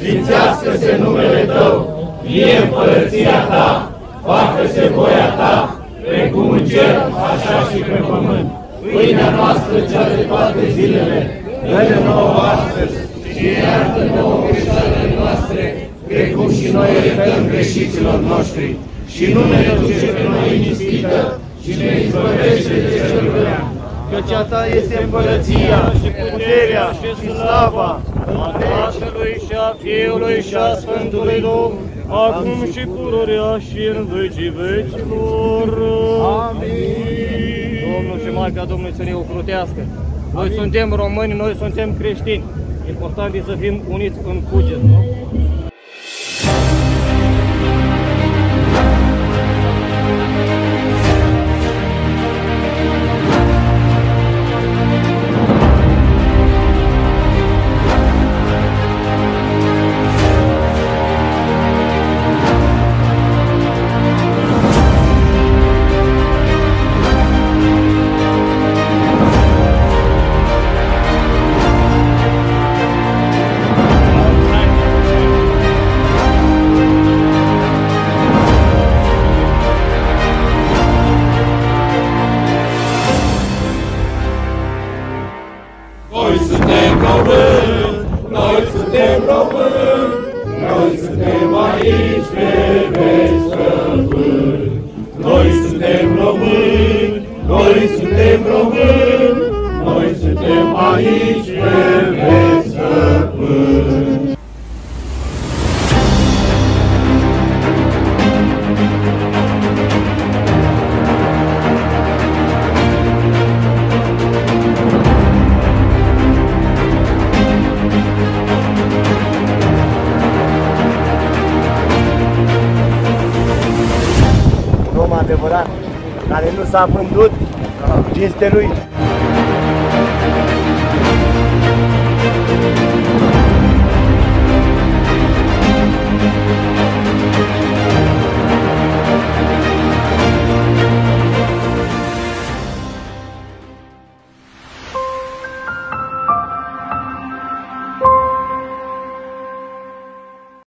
sfințească-se numele Tău, vie împărăția Ta, facă-se voia Ta, precum în cer, așa și pe pământ. Pâinea noastră cea de toate zilele, dă-ne nouă astăzi și iartă nouă greșelile noastre, precum și noi iertăm greșiților noștri. Și nu ne duce pe noi în ispită, și ne izbăvește de cel rău. Căci a Ta este împărăția și puterea și slava, a Tatălui și a Fiului și a Sfântului Duh, acum și pururea și în vecii vecilor. Amin. Domnul și Maica Domnului să ne ocrotească. Noi suntem români, noi suntem creștini. Important e să fim uniți în cuget, nu? Noi suntem români, noi suntem aici pe veci stăpâni. Noi suntem români, noi suntem români, noi suntem aici pe veci stăpâni. Adevărat, care nu s-a vândut, cinste lui.